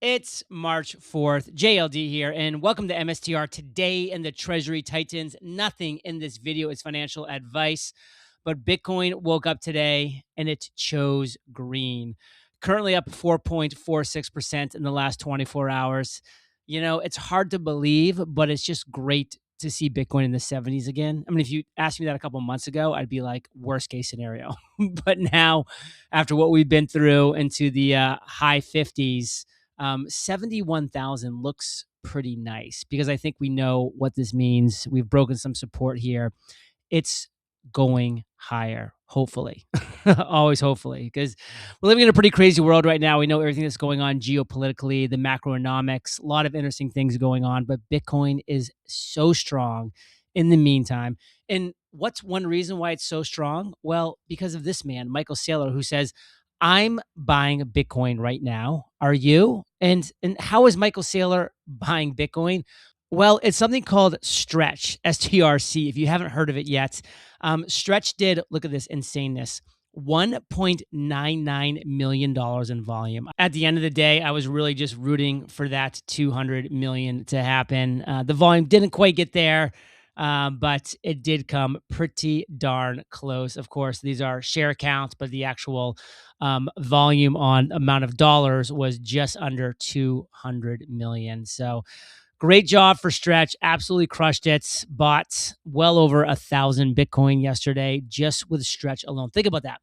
It's March 4th, JLD here, and welcome to MSTR. Today in the Treasury Titans, nothing in this video is financial advice, but Bitcoin woke up today and it chose green. Currently up 4.46% in the last 24 hours. You know, it's hard to believe, but it's just great to see Bitcoin in the 70s again. I mean, if you asked me that a couple months ago, I'd be like, worst case scenario. But now, after what we've been through into the high 50s, 71,000 looks pretty nice because I think we know what this means. We've broken some support here. It's going higher, hopefully. Always hopefully, because we're living in a pretty crazy world right now. We know everything that's going on geopolitically, the macroeconomics, a lot of interesting things going on, but Bitcoin is so strong in the meantime. And what's one reason why it's so strong? Well, because of this man, Michael Saylor, who says, I'm buying Bitcoin right now. Are you? And how is Michael Saylor buying Bitcoin? Well, it's something called Stretch, STRC. If you haven't heard of it yet, Stretch did, look at this insaneness, $1.99 million in volume. At the end of the day, I was really just rooting for that 200 million to happen. The volume didn't quite get there, but it did come pretty darn close. Of course, these are share counts, but the actual volume on amount of dollars was just under 200 million. So great job for Stretch. Absolutely crushed it. Bought well over 1,000 Bitcoin yesterday just with Stretch alone. Think about that.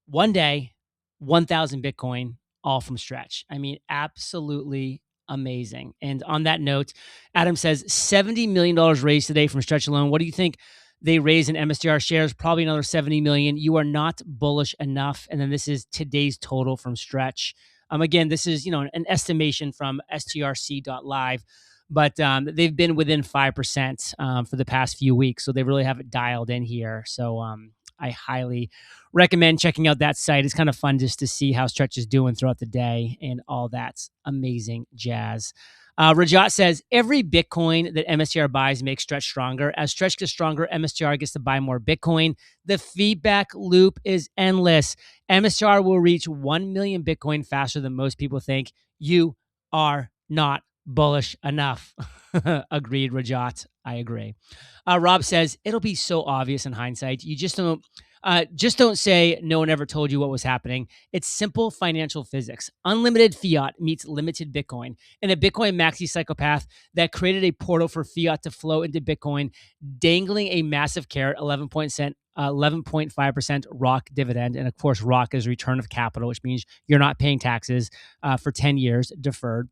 One day, 1,000 Bitcoin, all from Stretch. I mean, absolutely amazing. And on that note, Adam says $70 million raised today from Stretch alone. What do you think they raised in MSTR shares? Probably another 70 million. You are not bullish enough. And then this is today's total from Stretch. Again, this is, an estimation from strc.live, but they've been within 5% for the past few weeks. So they really have it dialed in here. So I highly recommend checking out that site. It's kind of fun just to see how Stretch is doing throughout the day and all that amazing jazz. Rajat says, every Bitcoin that MSTR buys makes Stretch stronger. As Stretch gets stronger, MSTR gets to buy more Bitcoin. The feedback loop is endless. MSTR will reach 1 million Bitcoin faster than most people think. You are not bullish enough. Agreed, Rajat. I agree. Rob says, it'll be so obvious in hindsight. You just don't say no one ever told you what was happening. It's simple financial physics. Unlimited fiat meets limited Bitcoin. And a Bitcoin maxi psychopath that created a portal for fiat to flow into Bitcoin, dangling a massive carrot, 11.5% ROC dividend. And of course, ROC is return of capital, which means you're not paying taxes for 10 years deferred.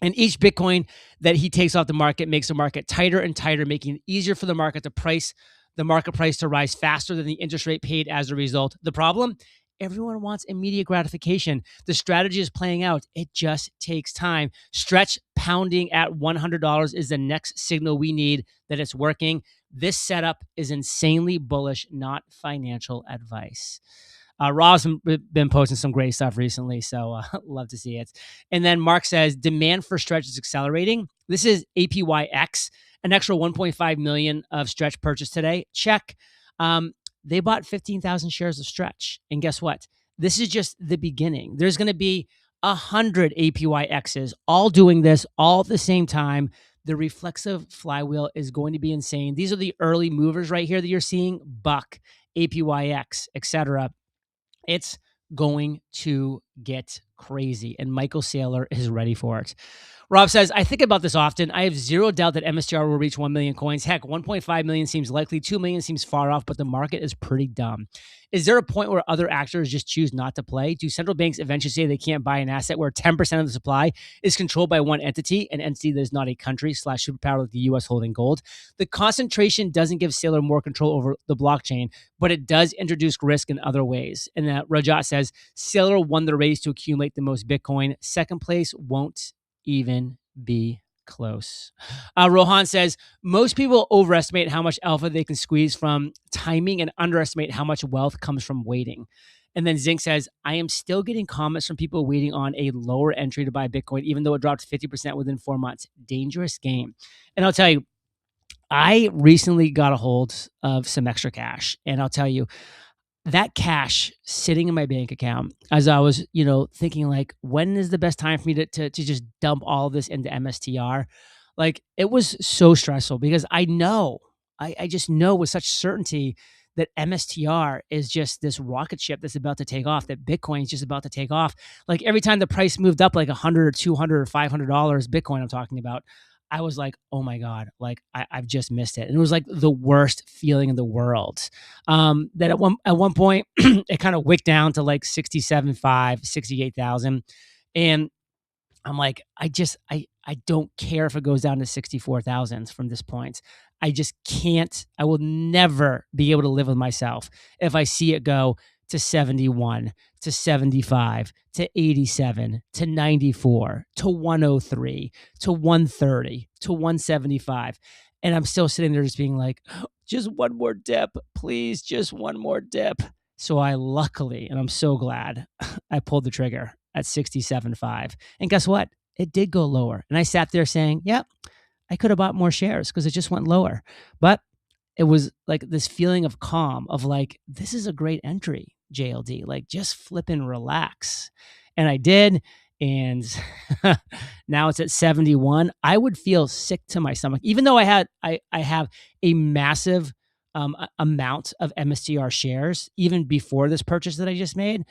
And each Bitcoin that he takes off the market makes the market tighter and tighter, making it easier for the market price to rise faster than the interest rate paid as a result. The problem? Everyone wants immediate gratification. The strategy is playing out. It just takes time. Stretch pounding at $100 is the next signal we need that it's working. This setup is insanely bullish, not financial advice. Rob's been posting some great stuff recently, so love to see it. And then Mark says, demand for Stretch is accelerating. This is APYX, an extra 1.5 million of Stretch purchase today. Check. They bought 15,000 shares of Stretch. And guess what? This is just the beginning. There's going to be 100 APYXs all doing this all at the same time. The reflexive flywheel is going to be insane. These are the early movers right here that you're seeing. Buck, APYX, etc. It's going to get crazy, and Michael Saylor is ready for it. Rob says, I think about this often. I have zero doubt that MSTR will reach 1 million coins. Heck, 1.5 million seems likely. 2 million seems far off, but the market is pretty dumb. Is there a point where other actors just choose not to play? Do central banks eventually say they can't buy an asset where 10% of the supply is controlled by one entity, an entity that is not a country / superpower like the U.S. holding gold? The concentration doesn't give Saylor more control over the blockchain, but it does introduce risk in other ways. And Rajat says, Saylor won the race to accumulate the most Bitcoin. Second place won't even be close. Rohan says, most people overestimate how much alpha they can squeeze from timing and underestimate how much wealth comes from waiting. And then Zink says, I am still getting comments from people waiting on a lower entry to buy Bitcoin, even though it dropped 50% within 4 months. Dangerous game. And I'll tell you, I recently got a hold of some extra cash. And I'll tell you, that cash sitting in my bank account as I was, thinking like, when is the best time for me to just dump all this into MSTR? Like it was so stressful because I just know with such certainty that MSTR is just this rocket ship that's about to take off, that Bitcoin is just about to take off. Like every time the price moved up like 100 or 200 or $500 Bitcoin, I'm talking about, I was like, oh my God, like I've just missed it. And it was like the worst feeling in the world. That at one point it kind of wicked down to like 67.5, 68,000. And I'm like, I don't care if it goes down to 64,000 from this point. I just can't, I will never be able to live with myself if I see it go to 71, to 75, to 87, to 94, to 103, to 130, to 175. And I'm still sitting there just being like, just one more dip, please, just one more dip. So I luckily, and I'm so glad, I pulled the trigger at 67.5. And guess what? It did go lower. And I sat there saying, yep, I could have bought more shares because it just went lower. But it was like this feeling of calm of like, this is a great entry, JLD. Like just flip and relax. And I did. And now it's at 71. I would feel sick to my stomach, even though I have a massive amount of MSTR shares even before this purchase that I just made.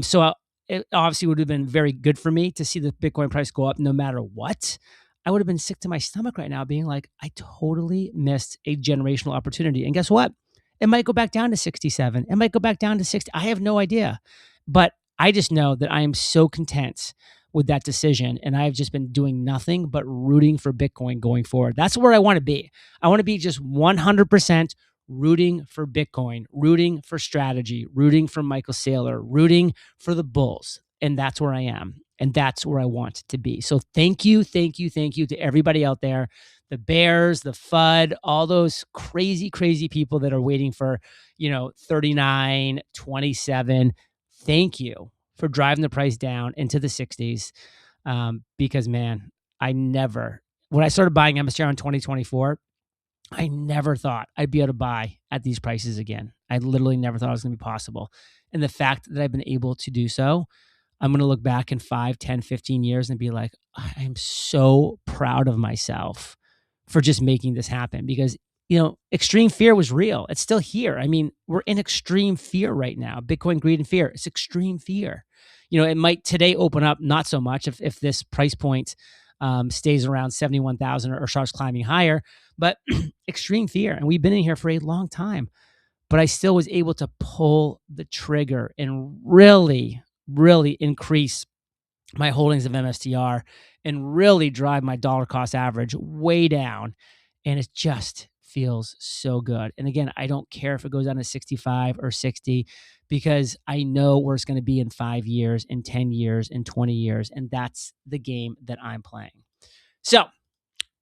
So it obviously would have been very good for me to see the Bitcoin price go up no matter what. I would have been sick to my stomach right now being like, I totally missed a generational opportunity. And guess what? It might go back down to 67. It might go back down to 60. I have no idea. But I just know that I am so content with that decision. And I've just been doing nothing but rooting for Bitcoin going forward. That's where I want to be. I want to be just 100% rooting for Bitcoin, rooting for strategy, rooting for Michael Saylor, rooting for the bulls. And that's where I am. And that's where I want to be. So thank you to everybody out there, the bears, the FUD, all those crazy, crazy people that are waiting for, 39, 27. Thank you for driving the price down into the 60s. Because man, when I started buying MSTR in 2024, I never thought I'd be able to buy at these prices again. I literally never thought it was going to be possible. And the fact that I've been able to do so, I'm going to look back in 5, 10, 15 years and be like, I am so proud of myself for just making this happen because, extreme fear was real. It's still here. I mean, we're in extreme fear right now. Bitcoin, greed, and fear. It's extreme fear. It might today open up not so much if this price point stays around 71,000 or starts climbing higher, but extreme fear. And we've been in here for a long time, but I still was able to pull the trigger and really, really increase my holdings of MSTR and really drive my dollar cost average way down. And it just feels so good. And again, I don't care if it goes down to 65 or 60 because I know where it's going to be in 5 years, in 10 years, in 20 years. And that's the game that I'm playing. So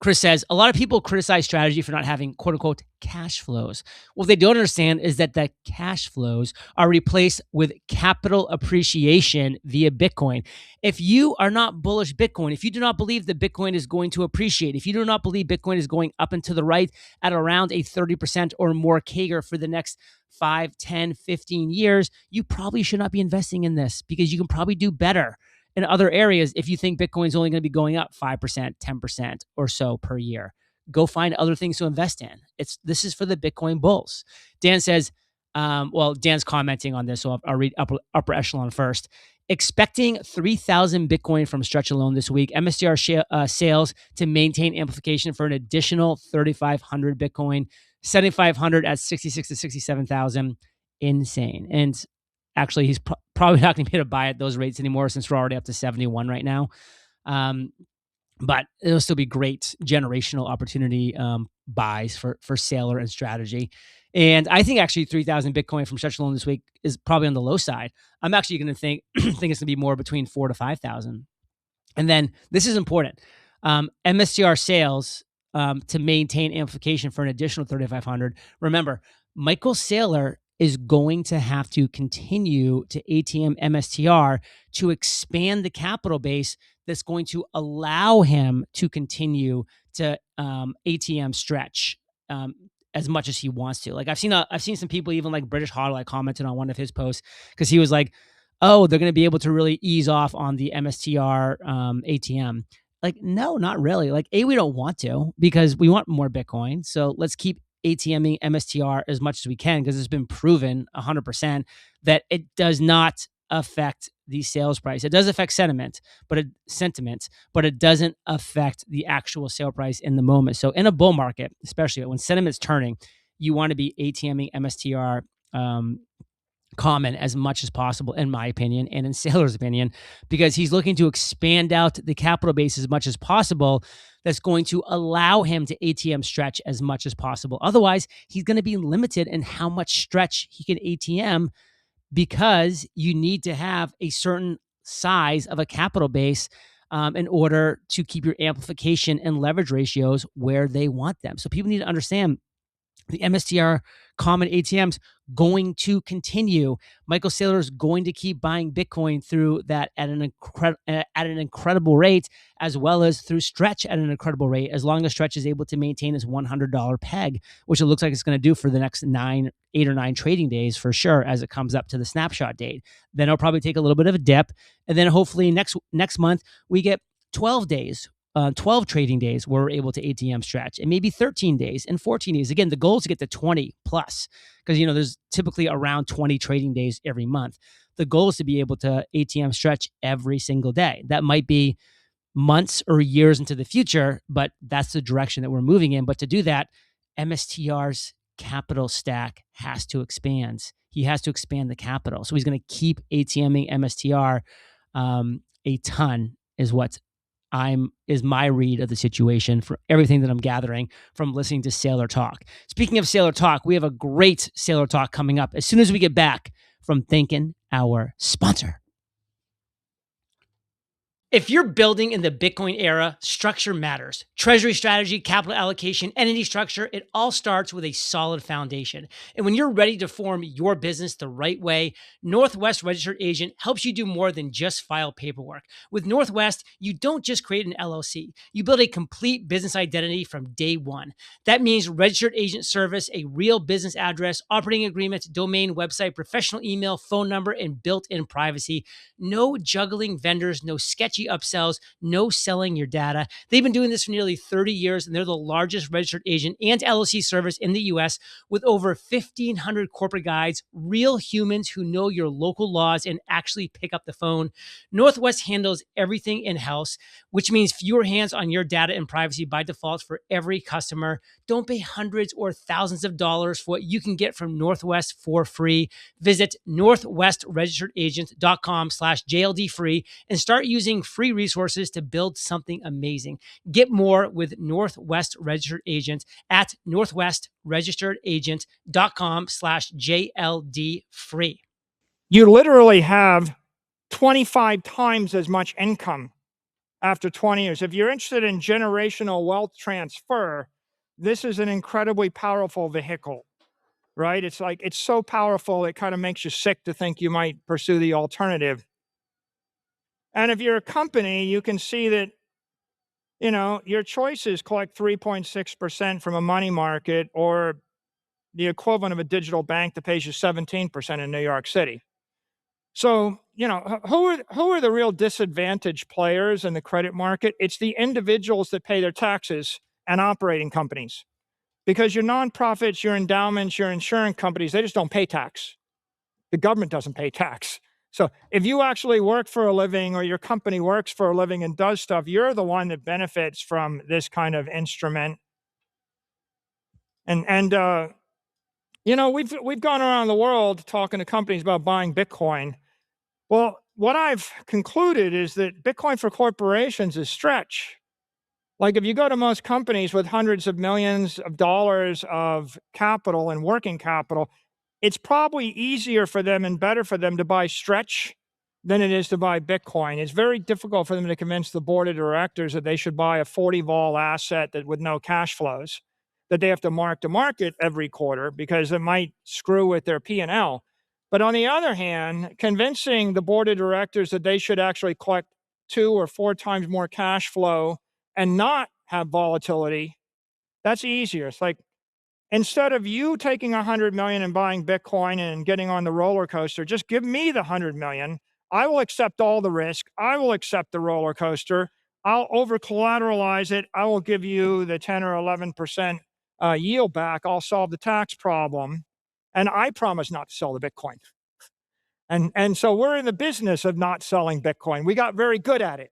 Chris says, a lot of people criticize strategy for not having quote unquote cash flows. What they don't understand is that the cash flows are replaced with capital appreciation via Bitcoin. If you are not bullish Bitcoin, if you do not believe that Bitcoin is going to appreciate, if you do not believe Bitcoin is going up and to the right at around a 30% or more CAGR for the next 5, 10, 15 years, you probably should not be investing in this because you can probably do better in other areas if you think Bitcoin is only going to be going up 5%, 10% or so per year. Go find other things to invest in. This is for the Bitcoin bulls. Dan says, Dan's commenting on this, so I'll read upper echelon first. Expecting 3,000 Bitcoin from Stretch alone this week. MSTR sales to maintain amplification for an additional 3,500 Bitcoin. 7,500 at 66 to 67,000. Insane. And actually, he's probably not going to be able to buy at those rates anymore since we're already up to 71 right now. But it'll still be great generational opportunity buys for Saylor and strategy. And I think actually 3,000 Bitcoin from Stretch alone this week is probably on the low side. I'm actually going to think it's going to be more between 4,000 to 5,000. And then this is important. MSTR sales to maintain amplification for an additional 3,500. Remember, Michael Saylor is going to have to continue to ATM MSTR to expand the capital base that's going to allow him to continue to ATM Stretch. as much as he wants to. Like I've seen some people, even like British Hodl, like commented on one of his posts because he was like, "Oh, they're going to be able to really ease off on the MSTR ATM." Like, no, not really. Like, we don't want to because we want more Bitcoin. So let's keep ATMing MSTR as much as we can because it's been proven 100% that it does not affect the sales price. It does affect sentiment, but it doesn't affect the actual sale price in the moment. So in a bull market, especially when sentiment's turning, you want to be ATMing MSTR common as much as possible, in my opinion, and in Saylor's opinion, because he's looking to expand out the capital base as much as possible. That's going to allow him to ATM stretch as much as possible. Otherwise, he's going to be limited in how much stretch he can ATM because you need to have a certain size of a capital base in order to keep your amplification and leverage ratios where they want them. So people need to understand the MSTR common ATMs going to continue. Michael Saylor is going to keep buying Bitcoin through that at an incredible rate, as well as through Stretch at an incredible rate, as long as Stretch is able to maintain his $100 peg, which it looks like it's going to do for the next 8 or 9 trading days for sure as it comes up to the snapshot date. Then it'll probably take a little bit of a dip, and then hopefully next month we get 12 days 12 trading days where we're able to ATM stretch, and maybe 13 days and 14 days. Again, the goal is to get to 20 plus because, there's typically around 20 trading days every month. The goal is to be able to ATM stretch every single day. That might be months or years into the future, but that's the direction that we're moving in. But to do that, MSTR's capital stack has to expand. He has to expand the capital. So he's going to keep ATMing MSTR a ton is my read of the situation for everything that I'm gathering from listening to Saylor Talk. Speaking of Saylor Talk, we have a great Saylor Talk coming up as soon as we get back from thanking our sponsor. If you're building in the Bitcoin era, structure matters. Treasury strategy, capital allocation, entity structure, it all starts with a solid foundation. And when you're ready to form your business the right way, Northwest Registered Agent helps you do more than just file paperwork. With Northwest, you don't just create an LLC. You build a complete business identity from day one. That means registered agent service, a real business address, operating agreement, domain, website, professional email, phone number, and built-in privacy. No juggling vendors, no sketchy upsells, no selling your data. They've been doing this for nearly 30 years, and they're the largest registered agent and LLC service in the US with over 1,500 corporate guides, real humans who know your local laws and actually pick up the phone. Northwest handles everything in-house, which means fewer hands on your data and privacy by default for every customer. Don't pay hundreds or thousands of dollars for what you can get from Northwest for free. Visit northwestregisteredagent.com/JLD free and start using free resources to build something amazing. Get more with Northwest Registered Agent at northwestregisteredagent.com/JLD free. You literally have 25 times as much income after 20 years. If you're interested in generational wealth transfer, this is an incredibly powerful vehicle, right? It's so powerful, it kind of makes you sick to think you might pursue the alternative. And if you're a company, you can see that, your choices collect 3.6% from a money market or the equivalent of a digital bank that pays you 17% in New York City. So, who are the real disadvantaged players in the credit market? It's the individuals that pay their taxes and operating companies. Because your nonprofits, your endowments, your insurance companies, they just don't pay tax. The government doesn't pay tax. So if you actually work for a living or your company works for a living and does stuff, you're the one that benefits from this kind of instrument. And we've gone around the world talking to companies about buying Bitcoin. Well, what I've concluded is that Bitcoin for corporations is stretch. Like if you go to most companies with hundreds of millions of dollars of capital and working capital, it's probably easier for them and better for them to buy Stretch than it is to buy Bitcoin. It's very difficult for them to convince the board of directors that they should buy a 40-vol asset that with no cash flows, that they have to mark to market every quarter because it might screw with their P&L. But on the other hand, convincing the board of directors that they should actually collect 2 or 4 times more cash flow and not have volatility, that's easier. It's like instead of you taking 100 million and buying Bitcoin and getting on the roller coaster, just give me the 100 million. I will accept all the risk. I will accept the roller coaster. I'll over collateralize it. I will give you the 10 or 11% yield back. I'll solve the tax problem. And I promise not to sell the Bitcoin. And so we're in the business of not selling Bitcoin. We got very good at it.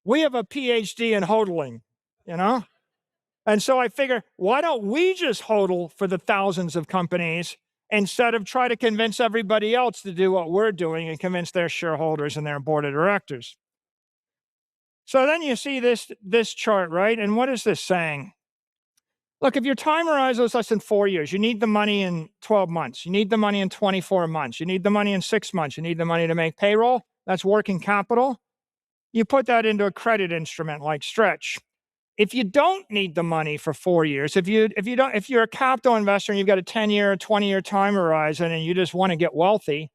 We have a PhD in hodling, you know? And so I figure, why don't we just hodl for the thousands of companies instead of try to convince everybody else to do what we're doing and convince their shareholders and their board of directors? So then you see this chart, right? And what is this saying? Look, if your time horizon is less than 4 years, you need the money in 12 months. You need the money in 24 months. You need the money in 6 months. You need the money to make payroll. That's working capital. You put that into a credit instrument like Stretch. If you don't need the money for 4 years, if you're a capital investor and you've got a 10-year, 20-year time horizon and you just want to get wealthy,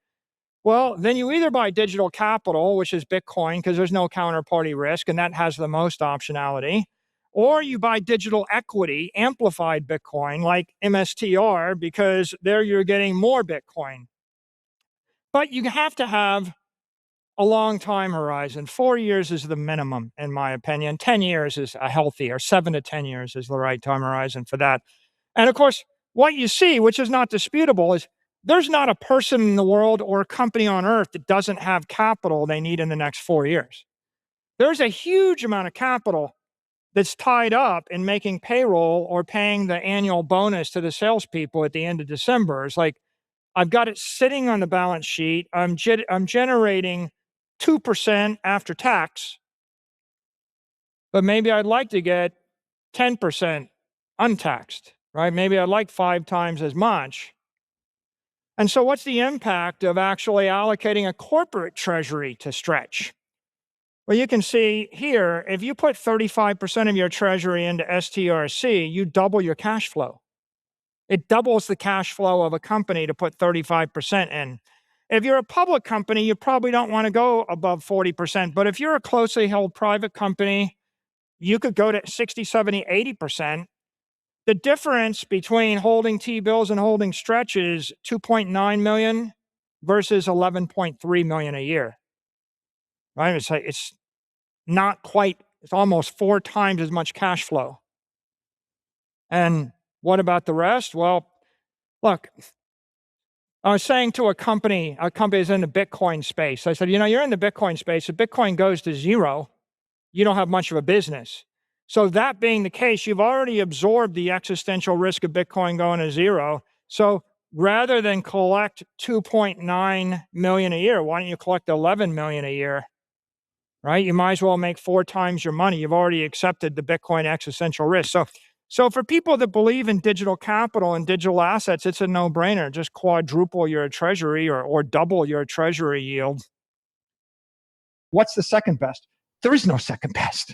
well, then you either buy digital capital, which is Bitcoin, because there's no counterparty risk, and that has the most optionality, or you buy digital equity, amplified Bitcoin, like MSTR, because there you're getting more Bitcoin. But you have to have a long time horizon. 4 years is the minimum, in my opinion. 10 years is a healthier. 7 to 10 years is the right time horizon for that. And of course, what you see, which is not disputable, is there's not a person in the world or a company on earth that doesn't have capital they need in the next 4 years. There's a huge amount of capital that's tied up in making payroll or paying the annual bonus to the salespeople at the end of December. It's like, I've got it sitting on the balance sheet. I'm generating 2% after tax, but maybe I'd like to get 10% untaxed, right? Maybe I'd like 5 times as much. And so what's the impact of actually allocating a corporate treasury to Stretch? Well, you can see here, if you put 35% of your treasury into STRC, you double your cash flow. It doubles the cash flow of a company to put 35% in. If you're a public company, you probably don't want to go above 40%. But if you're a closely held private company, you could go to 60, 70, 80%. The difference between holding T-bills and holding Stretch is 2.9 million versus 11.3 million a year. Right? It's not quite, it's almost 4 times as much cash flow. And what about the rest? Well, look, I was saying to a company is in the Bitcoin space. I said, you're in the Bitcoin space. If Bitcoin goes to zero, you don't have much of a business. So that being the case, you've already absorbed the existential risk of Bitcoin going to zero. So rather than collect 2.9 million a year, why don't you collect 11 million a year? Right? You might as well make 4 times your money. You've already accepted the Bitcoin existential risk. So for people that believe in digital capital and digital assets, it's a no-brainer. Just quadruple your treasury or double your treasury yield. What's the second best? There is no second best.